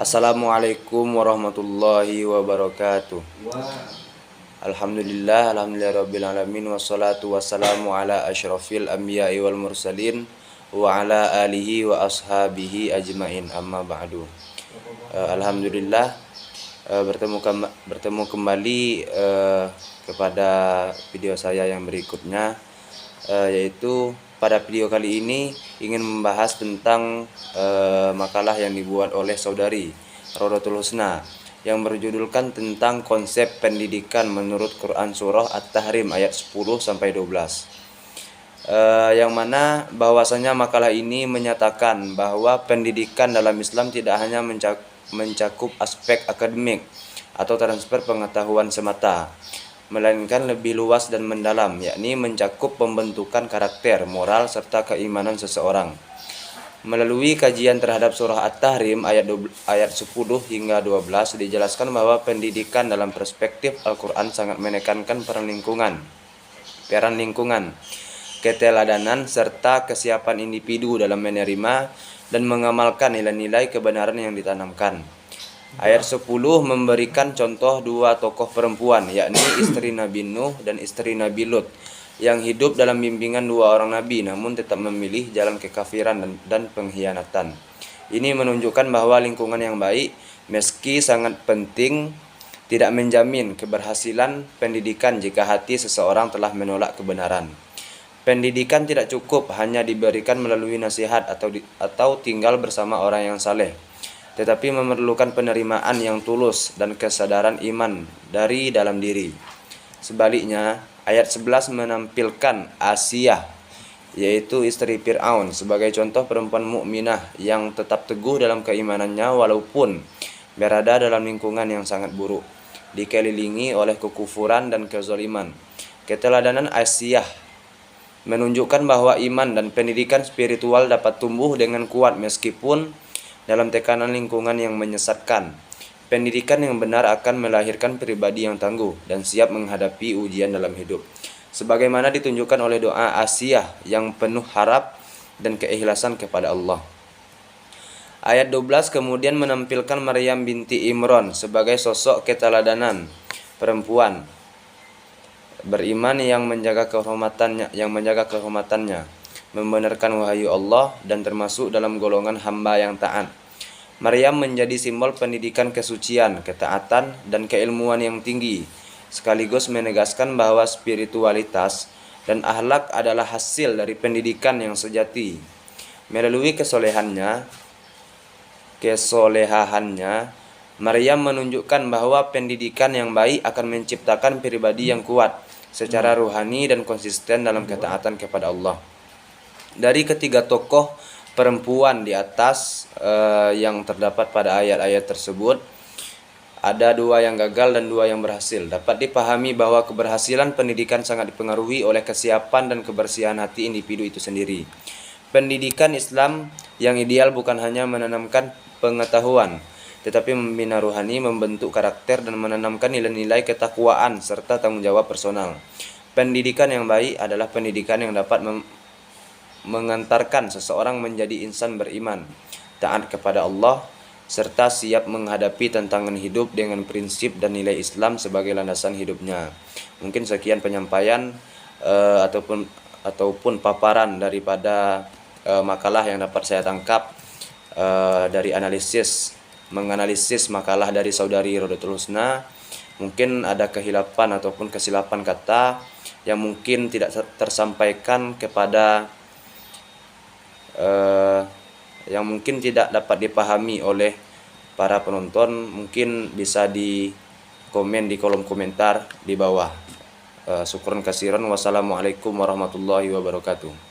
Assalamualaikum warahmatullahi wabarakatuh. Alhamdulillah rabbil alamin, wassalatu wassalamu ala asyrafil anbiya'i wal mursalin wa ala alihi wa ashabihi ajmain, amma ba'du. Alhamdulillah, bertemu kembali kepada video saya yang berikutnya, yaitu pada video kali ini ingin membahas tentang makalah yang dibuat oleh saudari Rodotul Husna yang berjudulkan tentang konsep pendidikan menurut Quran surah At-Tahrim ayat 10 sampai 12. Yang mana bahwasanya makalah ini menyatakan bahwa pendidikan dalam Islam tidak hanya mencakup aspek akademik atau transfer pengetahuan semata, melainkan lebih luas dan mendalam, yakni mencakup pembentukan karakter, moral, serta keimanan seseorang. Melalui kajian terhadap surah At-Tahrim ayat 10 hingga 12 dijelaskan bahwa pendidikan dalam perspektif Al-Quran sangat menekankan peran lingkungan, keteladanan, serta kesiapan individu dalam menerima dan mengamalkan nilai-nilai kebenaran yang ditanamkan. Ayat 10 memberikan contoh dua tokoh perempuan, yakni istri Nabi Nuh dan istri Nabi Lut, yang hidup dalam bimbingan dua orang nabi namun tetap memilih jalan kekafiran dan pengkhianatan. Ini menunjukkan bahwa lingkungan yang baik, meski sangat penting, tidak menjamin keberhasilan pendidikan jika hati seseorang telah menolak kebenaran. Pendidikan tidak cukup hanya diberikan melalui nasihat atau tinggal bersama orang yang saleh, tetapi memerlukan penerimaan yang tulus dan kesadaran iman dari dalam diri. Sebaliknya, ayat 11 menampilkan Asiyah, yaitu istri Fir'aun, sebagai contoh perempuan mukminah yang tetap teguh dalam keimanannya walaupun berada dalam lingkungan yang sangat buruk, dikelilingi oleh kekufuran dan kezaliman. Keteladanan Asiyah menunjukkan bahwa iman dan pendidikan spiritual dapat tumbuh dengan kuat meskipun dalam tekanan lingkungan yang menyesatkan. Pendidikan yang benar akan melahirkan pribadi yang tangguh dan siap menghadapi ujian dalam hidup, sebagaimana ditunjukkan oleh doa Asiyah yang penuh harap dan keikhlasan kepada Allah. Ayat 12 kemudian menampilkan Maryam binti Imran sebagai sosok keteladanan perempuan beriman yang menjaga kehormatannya, membenarkan wahyu Allah dan termasuk dalam golongan hamba yang taat. Maryam menjadi simbol pendidikan kesucian, ketaatan, dan keilmuan yang tinggi, sekaligus menegaskan bahwa spiritualitas dan akhlak adalah hasil dari pendidikan yang sejati. Melalui kesolehannya, Maryam menunjukkan bahwa pendidikan yang baik akan menciptakan pribadi yang kuat secara rohani dan konsisten dalam ketaatan kepada Allah. Dari ketiga tokoh perempuan di atas yang terdapat pada ayat-ayat tersebut, ada dua yang gagal dan dua yang berhasil. Dapat dipahami bahwa keberhasilan pendidikan sangat dipengaruhi oleh kesiapan dan kebersihan hati individu itu sendiri. Pendidikan Islam yang ideal bukan hanya menanamkan pengetahuan, tetapi membina rohani, membentuk karakter, dan menanamkan nilai-nilai ketakwaan serta tanggung jawab personal. Pendidikan yang baik adalah pendidikan yang dapat mengantarkan seseorang menjadi insan beriman, taat kepada Allah, serta siap menghadapi tantangan hidup dengan prinsip dan nilai Islam sebagai landasan hidupnya. Mungkin sekian penyampaian ataupun paparan daripada makalah yang dapat saya tangkap dari menganalisis makalah dari saudari Rodotul Husna. Mungkin ada kehilapan ataupun kesilapan kata yang mungkin tidak tersampaikan kepada yang mungkin tidak dapat dipahami oleh para penonton. Mungkin bisa di komen di kolom komentar di bawah. Syukran kasiran. Wassalamualaikum warahmatullahi wabarakatuh.